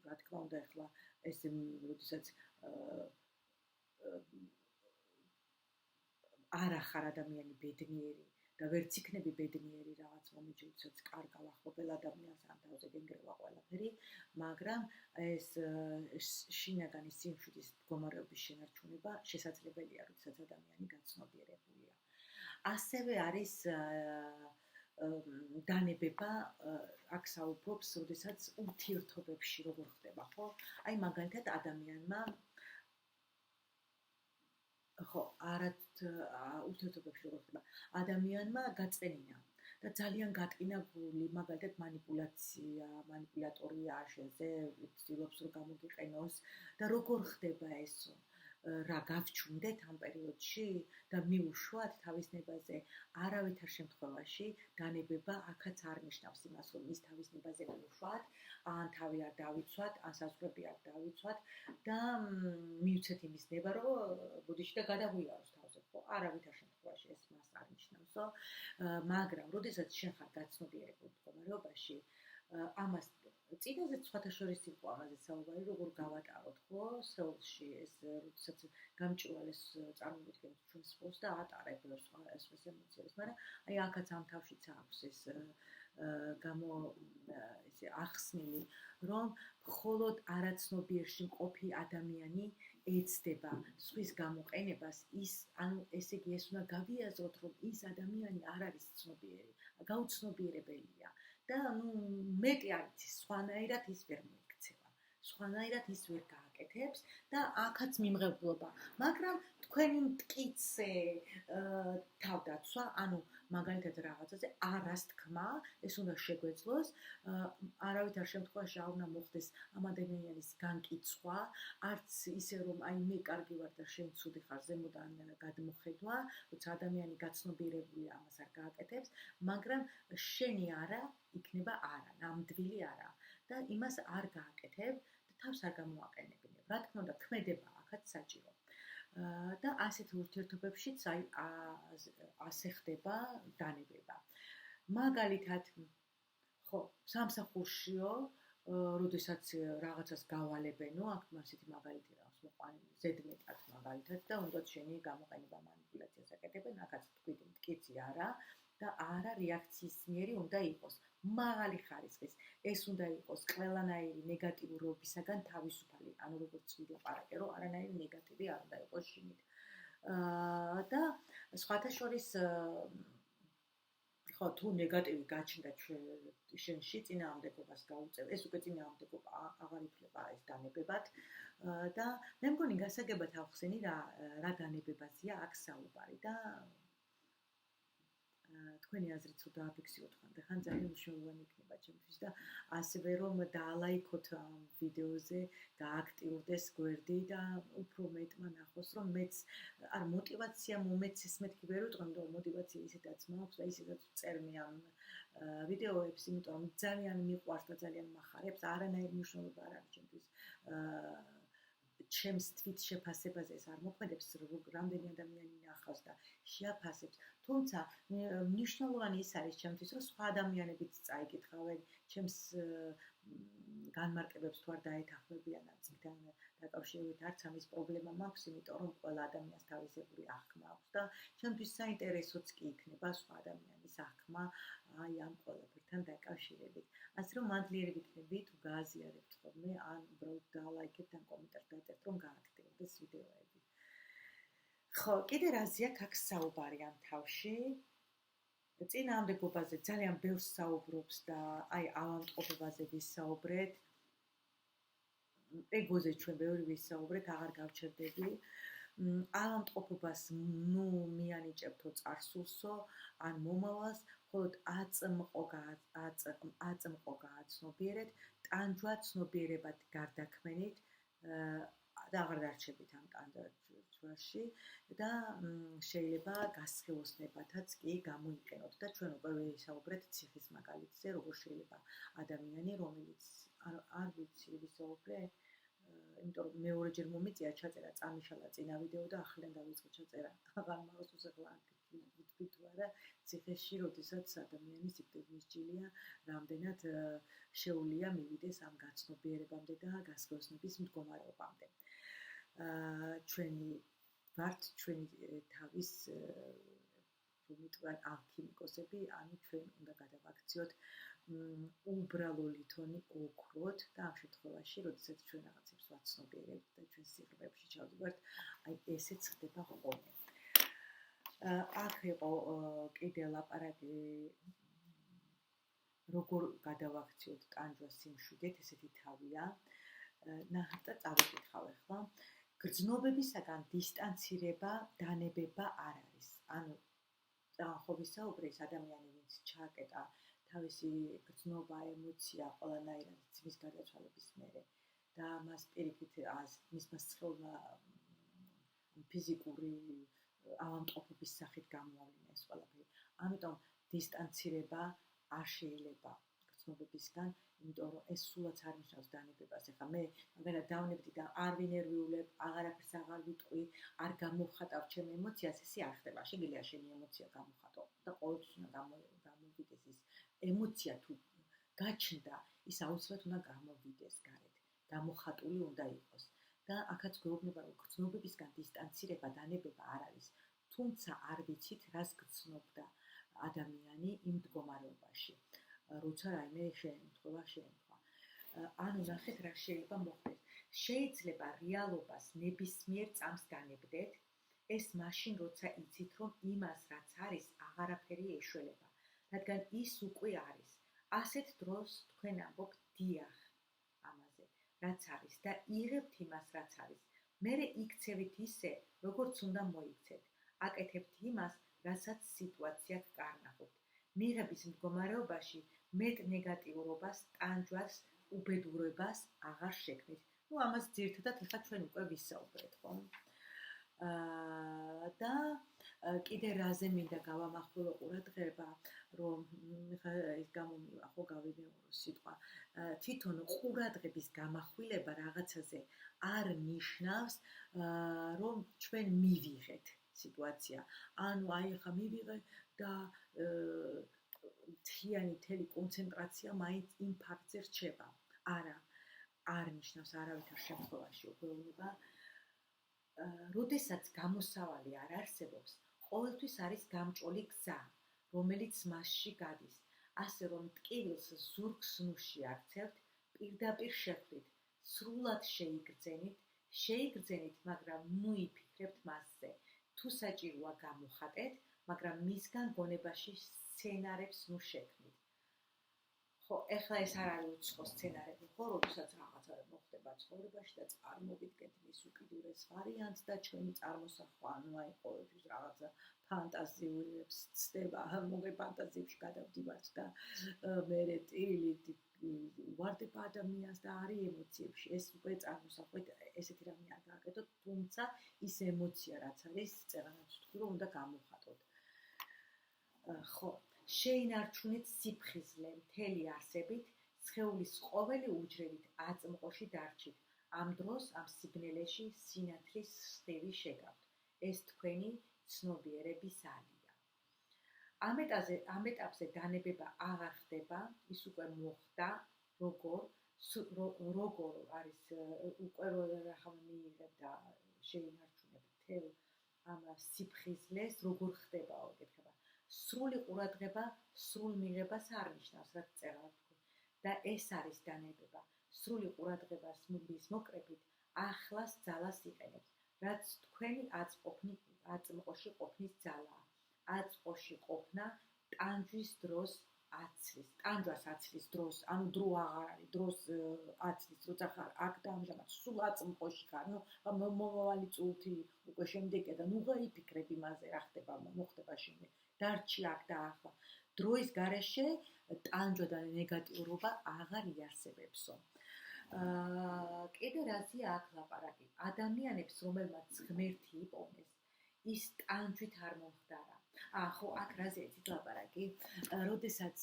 რა თქმა უნდა ახლა ეს როდესაც არ ახარ ადამიანი ბედნიერი და ვერც იქნები ბედნიერი რაღაც მომენტში, როდესაც კარგავ ახლობელ ადამიანს ამ თავზე გენგრევა ყველაფერი, მაგრამ ეს შინაგანი სიმშვიდის მდგომარეობის შენარჩუნება შესაძლებელია, როდესაც ადამიანი გაცნობიერებულია. ასევე არის დანებება აქ საუბრობს, როდესაც ურთიერთობებში როგორ ხდება, ხო? აი მაგალითად ადამიანმა ხო, ურთიერთობებში როგორ ხდება? ადამიანმა გაწენინა და ძალიან გატკინა გული, მაგალითად მანიპულატორია შენზე, ცდილობს რომ გამოგიყენოს და როგორ ხდება ესო? რა გავჩუნდეთ ამ პერიოდში და მიუშვათ თავის ნებაზე. არავითარ შემთხვევაში დანებება აქაც არ ნიშნავს იმას, რომ ის თავის ნებაზე მიუშვათ, ან თავი არ დავიცვათ, ან საზღვრები არ დავიცვათ და მივცეთ იმის ნება, რომ ბუდიში და გადაგვიაროს თავზე. ხო, არავითარ შემთხვევაში ეს მას არ ნიშნავსო, მაგრამ როდესაც შენ ხარ გაცნობიერებულ მდგომარეობაში, ამას წინაზეც სხვათა შორის იყო ამაზე საუბარი, როგორ გავატაროთ, ხო, სეულში ეს, როდესაც გამჭვირვალეს წარმოვიდგენთ ჩვენს სპორტს და ატარებ სხვა ემოციებს, მაგრამ აი აქაც ამ თავშიც აქვს ეს ესე ახსნილი, რომ მხოლოდ არაცნობიერში მყოფი ადამიანი ეცდება სხვის გამოყენებას, ანუ ესე იგი ეს უნდა გავიაზროთ, რომ ის ადამიანი არ არის ცნობიერი, გაუცნობიერებელია. და მეტი არ იცის, სხვანაირად ის ვერ მოიქცევა, სხვანაირად ის ვერ გააკეთებს და აქაც მიმღებლობა. მაგრამ თქვენი მტკიცე თავდაცვა, ანუ მაგალითად რაღაცაზე არას თქმა, ეს უნდა შეგვეძლოს, არავითარ შემთხვევაში არ უნდა მოხდეს ამ ადამიანის განკიცხვა, არც ისე რომ აი მე კარგი ვარ და შენ ცუდი ხარ, ზემოდან გადმოხედვა, როცა ადამიანი გაცნობიერებულია ამას არ გააკეთებს, მაგრამ შენი არა იქნება არა, ნამდვილი არა და იმას არ გააკეთებ და თავს არ გამოაყენებინებ. რა თქმა უნდა, ქმედება აქაც საჭირო. და ასეთ ურთიერთობებშიც აი ასე ხდება დანებება. მაგალითად, ხო, სამსახურშიო, როდესაც რაღაცას გავალებენო, აქ ასეთი მაგალითი რაღაც მოყვანილი, ზედმეტად მაგალითად და უნდათ შენი გამოყენება მანიპულაციას აკეთებენ, აქაც თქვით მტკიცი არა და არა რეაქციისმიერი უნდა იყოს. მაღალი ხარისხის. ეს უნდა იყოს ყველანაირი ნეგატიურობისაგან თავისუფალი, ანუ როგორც ვილაპარაკე, რომ არანაირი ნეგატივი არ უნდა იყოს შინით. და სხვათა შორის ხო, თუ ნეგატივი გაჩნდა შენში, წინააღმდეგობას გაუწევ, ეს უკვე წინააღმდეგობა აღარ ითვლება ეს დანებებად და მე მგონი გასაგებად ავხსენი რა დანებებაზეა აქ საუბარი და თქვენი აზრით თუ დააფიქსიროთ ხან ძალიან მნიშვნელოვანი იქნება ჩემთვის და ასევე რომ დაალაიქოთ ამ ვიდეოზე, გააქტიურდეს გვერდი და უფრო მეტმა ნახოს, რომ მეც არ მოტივაცია მომეცეს მეთქი ვერ ვიტყვი, რომ მოტივაცია ისედაც მაქვს და ისედაც წერმე ამ ვიდეოებს, იმიტომ რომ ძალიან მიყვარს და ძალიან მახარებს, არანაირი მნიშვნელობა არ არის ჩემთვის ჩემს თვით შეფასებაზე ეს არ მოქმედებს, რამდენი ადამიანი ნახავს და შეაფასებს. თუმცა მნიშვნელოვანი ის არის ჩემთვის, რომ სხვა ადამიანებიც წაიკითხავენ ჩემს განმარტებებს თუ არ დაეთანხმებიან ამ წიგნთან დაკავშირებით, არც ამის პრობლემა მაქვს, იმიტომ რომ ყველა ადამიანს თავისებური აღქმა აქვს და ჩემთვის საინტერესოც კი იქნება სხვა ადამიანის აღქმა აი ამ ყველაფერთან დაკავშირებით. ასე რომ მადლიერები იქნები თუ გააზიარებთ ხოლმე, ან უბრალოდ დაალაიქებთ ან კომენტარს დაწერთ, რომ გააქტიურდეს ვიდეოები. ხო, კიდე რაზეა აქ საუბარი ამ თავში? წინააღმდეგობაზე ძალიან ბევრს საუბრობს და აი ავადმყოფობაზე ვისაუბრეთ. ეგოზე ჩვენ ბევრი ვისაუბრეთ, აღარ გავჩერდები. ავადმყოფობას მიანიჭებთო წარსულსო, ან მომავალს, მხოლოდ აწმყო გააცნობიერეთ, ტანჯვა ცნობიერებად გარდაქმენით და აღარ დარჩებით ამ ტანჯვაში და შეიძლება გასხევოსნებათაც კი გამოიყენოთ და ჩვენ უკვე ვისაუბრეთ ციხის მაგალითზე, როგორ შეიძლება ადამიანი, რომელიც არ ვიცი ვისაუბრე, იმიტომ რომ მეორეჯერ მომიწია ჩაწერა წამიშალა წინა ვიდეო და ახლიდან დავიწყე ჩაწერა. აღარ მაღავს უსახლა ვთქვი თუ არა ციხეში, როდესაც ადამიანის სიკვდილმისჯილია, რამდენად შეუძლია მივიდეს ამ გაცნობიერებამდე და გასხევოსნების მდგომარეობამდე. ჩვენი ვართ ჩვენი თავის რომიტყვიან ალქიმიკოსები, ანუ ჩვენ უნდა გადავაქციოთ უბრალო ლითონი ოქროთ და ამ შემთხვევაში, როდესაც ჩვენ რაღაცებს ვაცნობიერებთ და ჩვენ სიღრმეებში ჩავდივართ, აი ესეც ხდება ხოლმე. აქ იყო კიდე ლაპარაკი როგორ გადავაქციოთ ტანჯვას სიმშვიდეთ, ესეთი თავია. ნახეთ და წავიკითხავ ახლა. გრძნობებისაგან დისტანცირება, დანებება არ არის. ანუ ხო ვისაუბრე, ეს ადამიანი ვინც ჩააკეტა თავისი გრძნობა, ემოცია ყველანაირად ძმის გარდაცვალების მერე და მას პირიქით მისმა სხეულმა ფიზიკური ავადმყოფობის სახით გამოავლინა ეს ყველაფერი. ამიტომ დისტანცირება არ შეიძლება გრძნობებისგან, იმიტომ რომ ეს სულაც არ ნიშნავს დანებებას. ეხლა მე მაგალითად დავნებდი და არ ვინერვიულებ, აღარაფერს აღარ ვიტყვი, არ გამოვხატავ ჩემ ემოციას, ესე არ ხდება. შეგიძლია შენი ემოცია გამოვხატო და ყოველთვის უნდა გამოვიდეს ის ემოცია თუ გაჩნდა, ის აუცილებლად უნდა გამოვიდეს გარეთ. გამოხატული უნდა იყოს. და აქაც გვეუბნება, რომ გრძნობებისგან დისტანცირება, დანებება არ არის. თუმცა არ ვიცით, რას გრძნობდა ადამიანი იმ მდგომარეობაში, როცა რაიმე შეემთხვევა. ანუ ნახეთ, რა შეიძლება მოხდეს. შეიძლება რეალობას ნებისმიერ წამს განებდეთ, ეს მაშინ, როცა იცით, რომ იმას, რაც არის, აღარაფერი ეშველება, რადგან ის უკვე არის. ასეთ დროს თქვენ ამბობთ დიახ ამაზე, რაც არის და იღებთ იმას, რაც არის. მერე იქცევით ისე, როგორც უნდა მოიქცეთ. აკეთებთ იმას, რასაც სიტუაცია გკარნახობთ. მიღების მდგომარეობაში მეტ ნეგატიურობას, ტანჯვას, უბედურებას აღარ შექმნით. ამას ძირითადად ახლა ჩვენ უკვე ვისაუბრეთ, ხო? და კიდე რაზე მინდა გავამახვილო ყურადღება, რომ ახლა ის გამომივა, ხო, გავინეურო სიტყვა. თვითონ ყურადღების გამახვილება რაღაცაზე არ ნიშნავს, რომ ჩვენ მივიღეთ სიტუაცია. ანუ ახლა მივიღე და მთელი კონცენტრაცია მაინც იმ ფაქტზე რჩება. არა, არ ნიშნავს არავითარ შემთხვევაში უბრალოდ. როდესაც გამოსავალი არ არსებობს, ყოველთვის არის გამჭოლი გზა, რომელიც მასში გადის. ასე რომ ტკივილს ზურგს ნუში აქცევთ, პირდაპირ შეხვდით, სრულად შეიგრძენით, მაგრამ მოიფიქრებთ მასზე. თუ საჭიროა გამოხატეთ, მაგრამ მისგან გონებაში სცენარებს ნუ შექმნით. ხო, ეხლა ეს არ არის უცხო სცენარები, ხო, როდესაც რაღაცა მოხდება ცხოვრებაში და წარმოვიდგენთ მის უკიდურეს ვარიანტს და ჩვენი წარმოსახვა, ანუ აი ყოველთვის რაღაცა ფანტაზიურებს ცდება, მოგე ფანტაზიებში გადავდივართ და მერე ტირილით ვარდება ადამიანს და არის ემოციებში. ეს უკვე წარმოსახვით ესეთი რამე არ გააკეთოთ, თუმცა ის ემოცია, რაც არის, წერანაც თქვი, რომ უნდა გამოვხატოთ. ხო, შეინარჩუნეთ სიფხიზლე მთელი არსებით, სხეულის ყოველი უჯრედით აწმყოში დარჩით. ამ დროს ამ სიბნელეში სინათლის სხივი შეგავთ. ეს თქვენი ცნობიერების ალია. ამ ეტაპზე დანებება აღარ ხდება, ის უკვე მოხდა, როგორ არის უკვე რახან მიიღებ და შეინარჩუნებ მთელ ამ სიფხიზლეს, როგორ ხდებაო გეთქება. სრული ყურადღება სრულ მიღებას არ ნიშნავს, რაც წერა თქვი. და ეს არის დანებება. სრული ყურადღებას მოკრებით, ახლას ძალას იყენებთ, რაც თქვენი აწმყოში ყოფნის ძალაა. აწმყოში ყოფნა ტანჯვის დროს აცლის. ტანჯვას აცლის დროს, ანუ დრო აღარ არის, დროს აცლის, როცა ხარ აქ და ამჟამად სულ აწმყოში ხარ. მომავალი წუთი უკვე შემდეგია და ნუ გაიფიქრებ იმაზე, რა ხდება, მოხდება შემდეგ. დარჩი აქ და ახლა. დროის გარეშე ტანჯვა და ნეგატიურობა აღარ იარსებებსო. კიდე რაზეა აქ ლაპარაკი? ადამიანებს, რომელმაც ღმერთი იპოვნეს, ის ტანჯვით არ მომხდარა. ხო, აქ რაზე იცით ლაპარაკი? როდესაც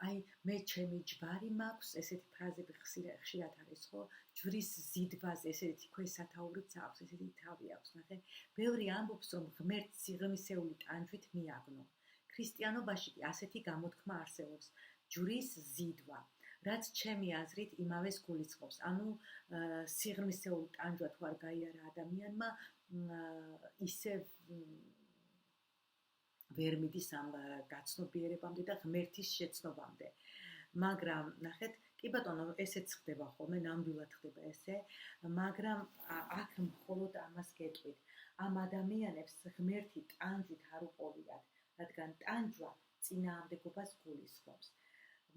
აი მე ჩემი ჯვარი მაქვს, ესეთი ფრაზები ხშირად არის, ხო? ჯვრის ზიდვაზე ესეთი ქვესათაურიც აქვს, ესეთი თავი აქვს, ნახე. ბევრი ამბობს, რომ ღმერთს სიღრმისეული ტანჯვით მიაგნო. ქრისტიანობაში კი ასეთი გამოთქმა არსებობს, ჯვრის ზიდვა, რაც ჩემი აზრით იმავეს გულისხმობს. ანუ სიღრმისეული ტანჯვა თუ არ გაიარა ადამიანმა, ისევ ვერ მიდის ამ გაცნობიერებამდე და ღმერთის შეცნობამდე. მაგრამ ნახეთ, კი ბატონო, ესეც ხდება ხოლმე, ნამდვილად ხდება ესე, მაგრამ აქ მხოლოდ ამას გეტყვით. ამ ადამიანებს ღმერთი ტანჯვით არ უყოვიათ, რადგან ტანჯვა წინააღმდეგობას გულისხმობს.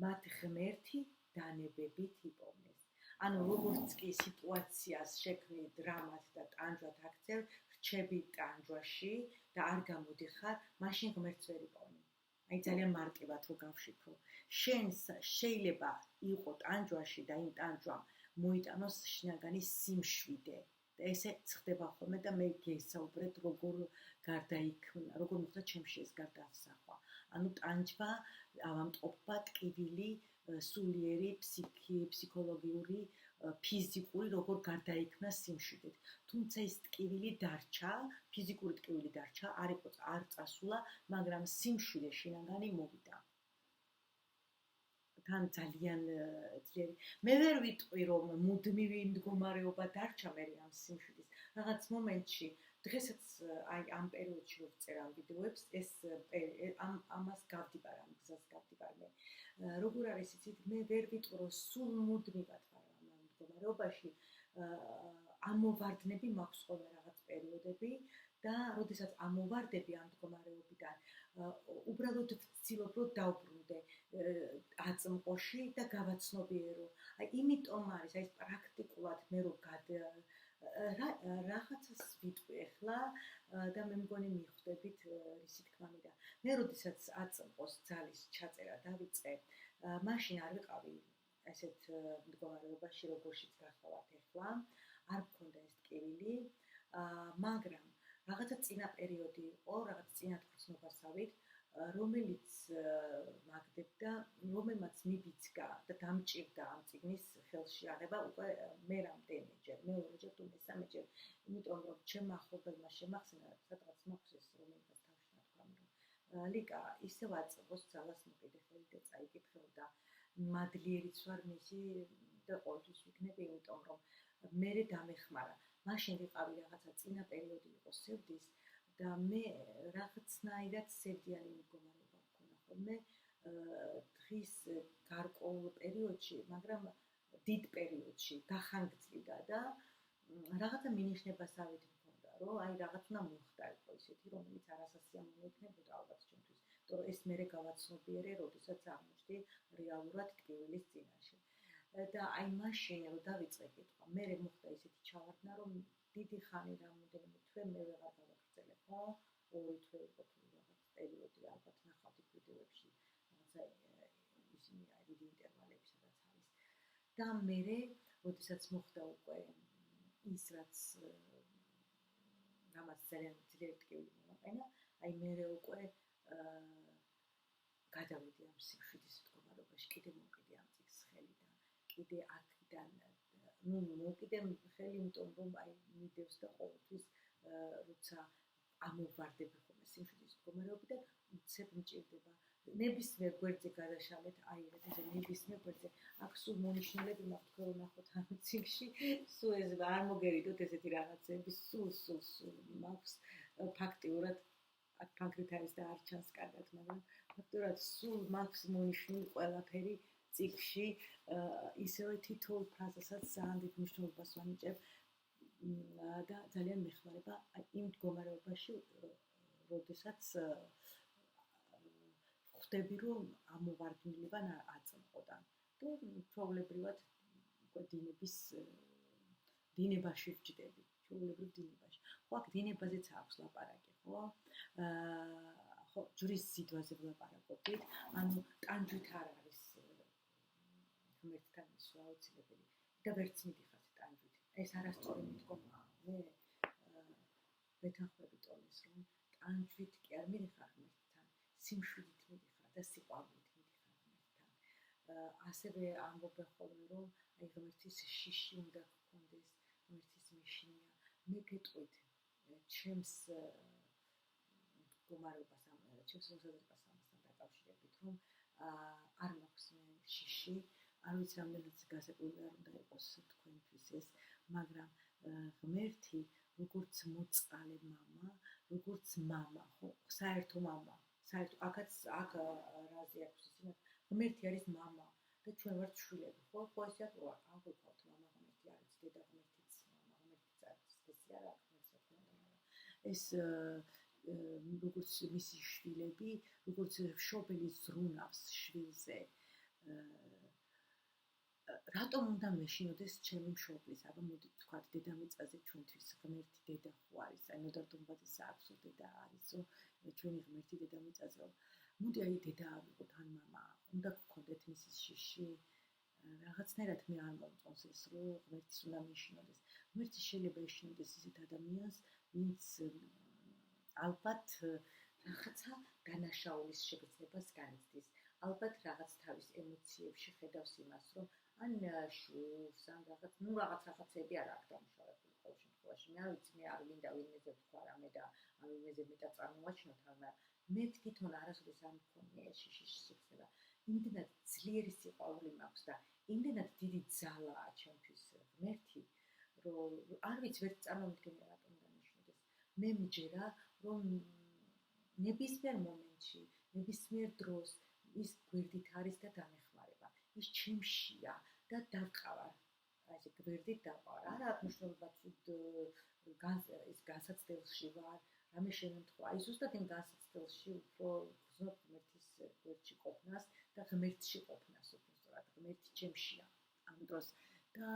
მათ ღმერთი დანებებით იპოვნეს. ანუ როგორც კი სიტუაციას შექმნი დრამად და ტანჯვად აქცევ, რჩები ტანჯვაში და არ გამოდიხარ, მაშინ ღმერთს ვერ იპოვნი. აი ძალიან მარტივად რო გავშიფრო. შენ შეიძლება იყო ტანჯვაში და იმ ტანჯვამ მოიტანოს შინაგანი სიმშვიდე. და ესე ხდება ხოლმე და მე გესაუბრეთ როგორ გარდაიქმნა, როგორ მოხდა ჩემში ეს გარდასახვა. ანუ ტანჯვა, ავადმყოფობა, ტკივილი, სულიერი, ფსიქოლოგიური, ფიზიკური როგორ გარდაიქმნა სიმშვიდეთ. თუმცა ეს ტკივილი დარჩა, ფიზიკური ტკივილი დარჩა, არ წასულა, მაგრამ სიმშვიდე შინაგანი მოვიდა. თან ძალიან ძლიერი. მე ვერ ვიტყვი რომ მუდმივი მდგომარეობა დარჩა მე ამ სიმშვიდის. რაღაც მომენტში დღესაც აი ამ პერიოდში რო ვწერ ამ ვიდეოებს, ეს ამას გავდიბარ, ამ გზას გავდიბარ მე. როგორ არის იცით, მე ვერ ვიტყვი რომ სულ მუდმივად ვარ ამ მდგომარეობაში. ამოვარდნები მაქვს ხოლმე რაღაც პერიოდები და როდესაც ამოვარდები ამ მდგომარეობიდან, უბრალოდ ვცდილობ რომ დავბრუნდე აწმყოში და გავაცნობიერო. აი იმიტომ არის აი პრაქტიკულად მე რო რაღაცას ვიტყვი ახლა და მე მგონი მიხვდებით ისი თქმა მინდა. მე როდესაც აწმყოს ძალის ჩაწერა დავიწყე, მაშინ არ ვიყავი ესეთ მდგომარეობაში, როგორშიც გახლავართ ახლა, არ მქონდა ეს ტკივილი, მაგრამ რაღაცა წინა პერიოდი იყო, რაღაც წინათ გრძნობასავით, რომელიც მაგდებდა, რომელმაც მიბიძგა და დამჭირდა ამ წიგნის ხელში აღება უკვე მე რამდენიჯერ, მეორეჯერ თუ მესამეჯერ, იმიტომ რომ ჩემმა ახლობელმა შემახსენა, სადღაც მაქვს ეს რომელიღაც თავში ნათქვამი, რომ ლიკა ისევ აწმყოს ძალას მოკიდებელი და წაიკითხო და მადლიერიც ვარ მისი და ყოველთვის ვიქნები, იმიტომ რომ მერე დამეხმარა. მაშინ ვიყავი რაღაცა წინა პერიოდი იყო სევდის და მე რაღაცნაირად სევდიანი მდგომარეობა მქონდა ხოლმე დღის გარკვეულ პერიოდში, მაგრამ დიდ პერიოდში გახანგრძლივდა და რაღაცა მინიშნებასავით მქონდა, რომ აი რაღაც უნდა მომხდარიყო ისეთი, რომელიც არასასიამოვნო იქნებოდა ალბათ ჩემთვის, იმიტომ რომ ეს მერე გავაცნობიერე, როდესაც აღმოჩნდი რეალურად ტკივილის წინაშე. და აი მაშინ რომ დავიწყე კითხვა, მე მოხდა ისეთი ჩავარდნა, რომ დიდი ხანი რამოდენიმე თვე მე ვეღარ გავაგრძელე, ხო? 2 თვე იყო თუ რაღაც პერიოდი, ალბათ ნახავთ ვიდეოებში, რაღაცა ისინი აი დიდი ინტერვალები სადაც არის. და მე როდესაც მოხდა უკვე ის რაც რამაც ძალიან ძლიერი ტკივილი მომაყენა, აი მე უკვე გადავედი ამ სიმშვიდის მდგომარეობაში, კიდე მოვკიდე ამ წიგნს ხელიდან. კიდე აქედან მოვკიდე ხელი, იმიტომ რომ აი მიდევს და ყოველთვის როცა ამოვარდები ხოლმე სიმშვიდის მდგომარეობიდან, უცებ მჭირდება ნებისმიერ გვერდზე გადაშალეთ, აიღეთ ესე ნებისმიერ გვერდზე. აქ სულ მონიშნულები მაქვს, თქვენ რომ ნახოთ ამ წიგნში, სულ ეს არ მოგერიდოთ ესეთი რაღაცები, სულ მაქვს ფაქტიურად აქ ფაქრით არის და არ ჩანს კარგად, მაგრამ ფაქტიურად სულ მაქვს მონიშნული ყველაფერი წიგნში, ისევე თითოეულ ფრაზასაც ძალიან დიდ მნიშვნელობას ვანიჭებ და ძალიან მეხმარება იმ მდგომარეობაში, როდესაც ხვდები, რომ ამოვარდნილი ვარ აწმყოდან და ჩვეულებრივად უკვე დინებაში ვჯდები, ჩვეულებრივ დინებაში. ხო, აქ დინებაზეც აქვს ლაპარაკი, ხო? ხო, ჯვრის ზიდვაზე ვლაპარაკობდით, ანუ ტანჯვით არ არის ღმერთთან მისვლა აუცილებელი და ვერც მიდიხართ ტანჯვით. ეს არასწორი მიდგომაა. მე ვეთანხმები ტომეს, რომ ტანჯვით კი არ მიდიხარ ღმერთთან, სიმშვიდით მიდიხარ და სიყვარულით მიდიხარ ღმერთთან. ასევე ამბობენ ხოლმე, რომ აი ღმერთის შიში უნდა გქონდეს, ღმერთის მეშინია. მე გეტყვით ჩემს მდგომარეობას, ჩემს მოსაზრებას ამასთან დაკავშირებით, რომ არ მაქვს მე შიში, არ ვიცი რამდენად გასაკვირი არ უნდა იყოს თქვენთვის ეს, მაგრამ ღმერთი როგორც მოწყალე მამა, როგორც მამა, ხო, საერთო მამა, საერთო აქაც აქ რაზე აქვს ისინი, ღმერთი არის მამა და ჩვენ ვართ შვილები, ხო? ხო ესე ვარ, აღვიქვათ მამა ღმერთი არის, დედა ღმერთიც, მამა ღმერთიც არის, ეს არა ღმერთს რა თქმა უნდა, ეს როგორც მისი შვილები, როგორც მშობელი ზრუნავს შვილზე. რატომ უნდა მეშინოდეს ჩემი მშობლის? აბა მოდი ვთქვათ დედამიწაზე ჩვენთვის ღმერთი დედა ხო არის? აი ნოდარ დუმბაძეს აქვს დედა არის, რომ ჩვენი ღმერთი დედამიწაზე. მოდი აი დედა ავიღოთ ან მამა, უნდა გქონდეთ მისი შიში. რაღაცნაირად მე არ მომწონს ეს, რომ ღმერთის უნდა მეშინოდეს. ღმერთი შეიძლება ეშინოდეს ისეთ ადამიანს, ვინც ალბათ რაღაცა დანაშაულის შეგრძნებას განიცდის. ალბათ რაღაც თავის ემოციებში ხედავს იმას, რომ ან შურს, ან რაღაცები არ აქვს დამუშავებული ყოველ შემთხვევაში. მე არ ვიცი, მე არ მინდა ვინმეზე ვთქვა რამე და ან ვინმეზე მეტად წარმოვაჩინოთ, მაგრამ მე თვითონ არასოდეს არ მქონია შიშის შეგრძნება. იმდენად ძლიერი სიყვარული მაქვს და იმდენად დიდი ძალაა ჩემთვის ღმერთი, რომ არ ვიცი, ვერ წარმოვიდგენია რატომ დანიშნოდეს. მე მიჯერა, რომ ნებისმიერ მომენტში, ნებისმიერ დროს ის გვერდით არის და დამეხმარება. ის ჩემშია და დავყავარ. ასე გვერდით დავყავარ. არა აქვს მნიშვნელობა ის განსაცდელში ვარ, რამე შემთხვევა. აი ზუსტად იმ განსაცდელში უფრო გრძნობ ღმერთის გვერდში ყოფნას და ღმერთში ყოფნას უფრო სწორად. ღმერთი ჩემშია ამ დროს და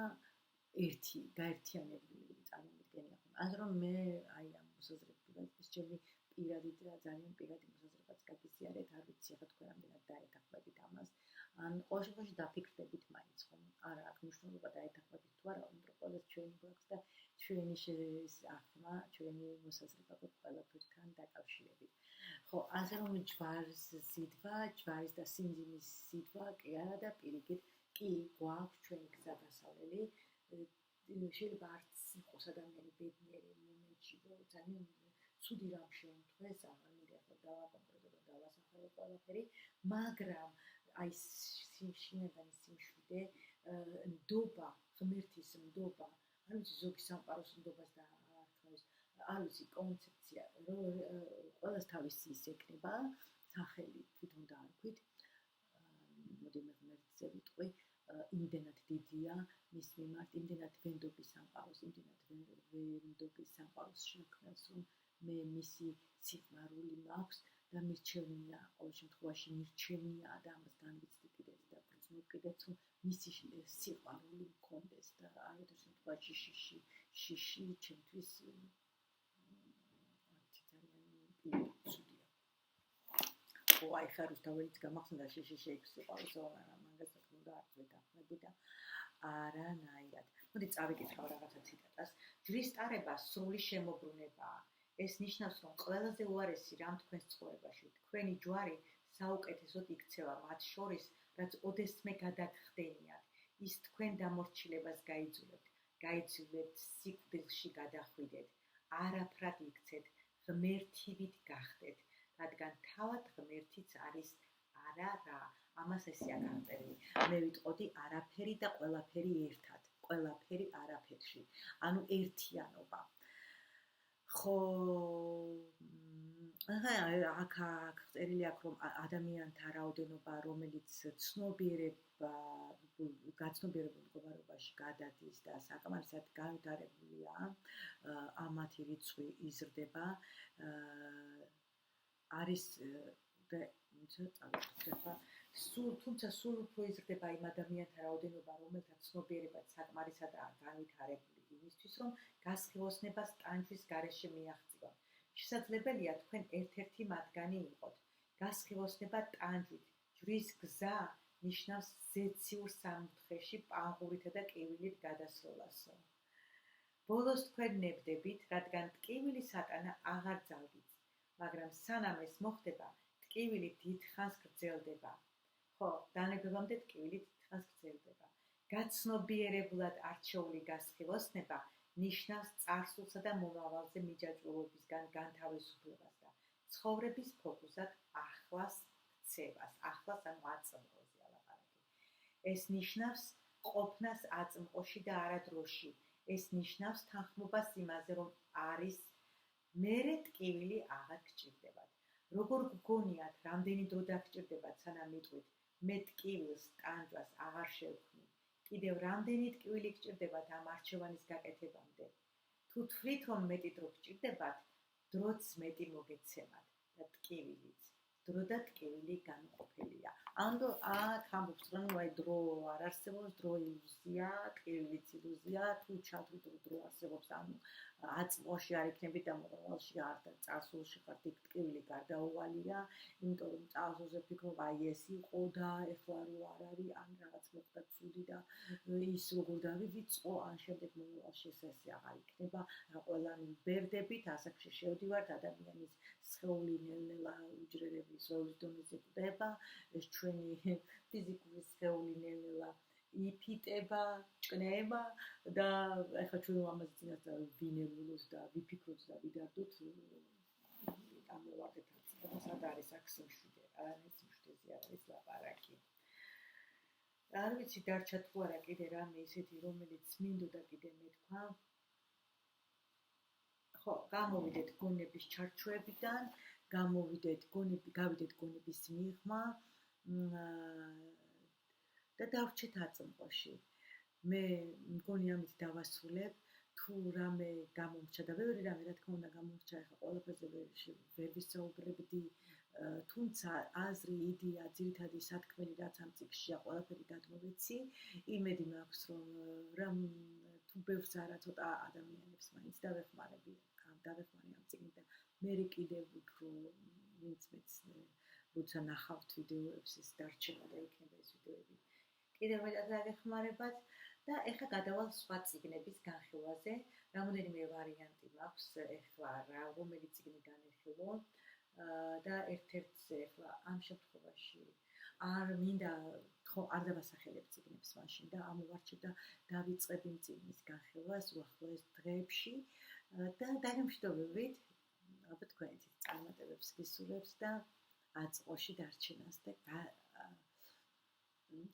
გაერთიანებული წარმოვიდგენია. ასე რომ მე აი ამ მოსაზრებებს ჩემი პირადი და ძალიან პირადი მოსაზრებაც გაგიზიარეთ, არ ვიცი ახლა თქვენ რამდენად დაეთანხმებით ამას. ან ყოველ შემთხვევაში დაფიქრდებით მაინც ხომ არა აქვს მნიშვნელობა დაეთანხმებით თუ არა, უმეტყველად ყველას ჩვენი გვაქვს და ჩვენი ახმა, ჩვენი მოსაზრება გვაქვს ყველაფერთან დაკავშირებით. ხო, ასე რომ ჯვარის და სიმძიმის ზიდვა კი არა და პირიქით კი გვაქვს ჩვენი გზადასავლელი. შეიძლება არც იყოს ადამიანი ბედნიერი მომენტში, რომ ძალიან ცუდი რამ შეუნთქვეს, აღარ მინდა ახლა დავაკონკრეტო და დავასახელო ყველაფერი, მაგრამ აი შინაგანი სიმშვიდე, ნდობა, ღმერთის ნდობა, არ ვიცი ზოგი სამყაროს ნდობას და არ ვიცი კონცეფცია, რომ ყველას თავისი ის ექნება, სახელი თვითონ დაარქვით, მოდი მე ღმერთზე ვიტყვი, იმდენად დიდია მის მიმართ, იმდენად ვენდობი სამყაროს შექმნას, რომ მე მისი სიყვარული მაქვს და მირჩევნია, ყოველ შემთხვევაში მირჩევნია და ამას განვიცდი კიდეც და გრძნობ კიდეც, რომ მისი სიყვარული მქონდეს და არაერთი შემთხვევაში შიში ჩემთვის ძალიან ცუდია. ო აი ხა რუსთაველიც გამახსენდა შიში შეიქვსიყავს, მაგას უნდა არც ვეთანხმები და არანაირად. მოდი წავიკითხავ რაღაცა ციტატას. ჯვრის ტარება სრული შემოbrunებაა. ეს ნიშნავს, რომ ყველაზე უარესი რამ თქვენს ცხოვრებაში, თქვენი ჯვარი საუკეთესოდ იქცევა მათ შორის, რაც ოდესმე გადაგხდენიათ. ის თქვენ დამორჩილებას გაიძულებთ, სიკვდილში გადახვიდეთ, არაფრად იქცეთ, ღმერთივით გახდეთ, რადგან თავად ღმერთიც არის არა რა. ამას ესე აქ აღწერილი. მე ვიტყოდი არაფერი და ყველაფერი ერთად, ყველაფერი არაფერში. ანუ ერთიანობა. ხო, აქ წერილი აქვს, რომ ადამიანთა რაოდენობა, რომელიც გაცნობიერებულ მდგომარეობაში გადადის და საკმარისად განვითარებულია, ამათი რიცხვი იზრდება, არის თუმცა სულ უფრო იზრდება იმ ადამიანთა რაოდენობა, რომელთა ცნობიერებაც საკმარისადაა განვითარებული იმისთვის, რომ გასხივოსნებას ტანჯვის გარეშე მიაღწიონ. შესაძლებელია თქვენ ერთ-ერთი მათგანი იყოთ. გასხივოსნება ტანჯვით, ჯვრის გზა ნიშნავს ზეციურ სამუთხეში პანღურითა და ტკივილით გადასროლასო. ბოლოს თქვენ ნებდებით, რადგან ტკივილი სატანა აღარ ძალგიც, მაგრამ სანამ ეს მოხდება, ტკივილი დიდხანს გრძელდება. ხო, დანებებამდე ტკივილი დიდხანს გრძელდება. გაცნობიერებულად არჩეული გასხივოსნება ნიშნავს წარსულსა და მომავალზე მიჯაჭვულობისგან განთავისუფლებას და ცხოვრების ფოკუსად ახლას ქცევას. ახლას ანუ აწმყოზე ალაპარაკი. ეს ნიშნავს ყოფნას აწმყოში და არა დროში. ეს ნიშნავს თანხმობას იმაზე, რომ არის მერე ტკივილი აღარ გჭირდებათ. როგორ გგონიათ, რამდენი დრო დაგჭირდებათ, სანამ იტყვით, მე ტკივილს ტანჯვას აღარ შევქმნი. კიდევ რამდენი ტკივილი გჭირდებათ ამ არჩევანის გაკეთებამდე? თუ თვლით, რომ მეტი დრო გჭირდებათ, დროც მეტი მოგეცემათ და ტკივილიც. დრო და ტკივილი განუყოფელია. აქ ამბობს, რომ აი დრო არ არსებობს, დრო ილუზია, ტკივილიც ილუზია, თუ ჩათვლით დრო არსებობს, ანუ აწმოში არ იქნებით და მომავალში არ და წარსულში ხართ, იქ ტკივილი გარდაუვალია, იმიტომ რომ წარსულზე ფიქრობ, აი ეს იყო და ეხლა რო არ არის, ან რაღაც მოხდა ცუდი და ის როგორ დავივიწყო, ან შემდეგ მომავალში ეს აღარ იქნება. ყველანი ვერდებით, ასაკში შევდივართ, ადამიანის სხეული ნელ-ნელა უჯრედების ზოლის დონეზე კვდება, ეს ჩვენი ფიზიკური სხეული ნელ-ნელა იფიტება, ჭკნება და ეხლა ჩვენ ამაზე წინასწარ ვინერვულოთ და ვიფიქროთ და ვიდარდოთ ამ ვაკეთებთ. სად არის აქ სიმშვიდე? არანაირ სიმშვიდეზე არ არის ლაპარაკი. არ ვიცი დარჩა თუ არა კიდე რამე ისეთი, რომელიც მინდოდა კიდე მეთქვა. ხო, გამოვიდეთ გონების ჩარჩოებიდან, გავიდეთ გონების მიღმა და დავრჩეთ აწმყოში. მე მგონი ამით დავასრულებ, თუ რამე გამომრჩა და ბევრი რამე რა თქმა უნდა გამომრჩა, ეხლა ყველაფერზე ვერ ვისაუბრებდი, თუმცა აზრი, იდეა, ძირითადი სათქმელი რაც ამ წიგნშია, ყველაფერი გადმოვეცი. იმედი მაქვს, რომ თუ ბევრს არა ცოტა ადამიანებს მაინც დავეხმარე ამ წიგნით და მე კიდევ უფრო ვინც მეცნე, როცა ნახავთ ვიდეოებს, ეს დარჩება და იქნება ეს ვიდეოები. კიდევ მეტად დაგეხმარებათ და ეხლა გადავალ სხვა წიგნების განხილვაზე. რამოდენიმე ვარიანტი მაქვს ეხლა რომელი წიგნი განეხილო და ერთ-ერთზე ეხლა ამ შემთხვევაში არ მინდა არ დავასახელებ წიგნებს მაშინ და ამოვარჩევ და დავიწყებ იმ წიგნის განხილვას უახლოეს დღეებში და დაგემშვიდობებით, ალბათ თქვენიც წარმატებებს გისურვებს და აწმყოში დარჩენას და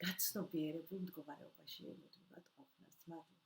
გაცნობიერებულ მდგომარეობაში ემოდნებათ ყოფნას. მადლობა.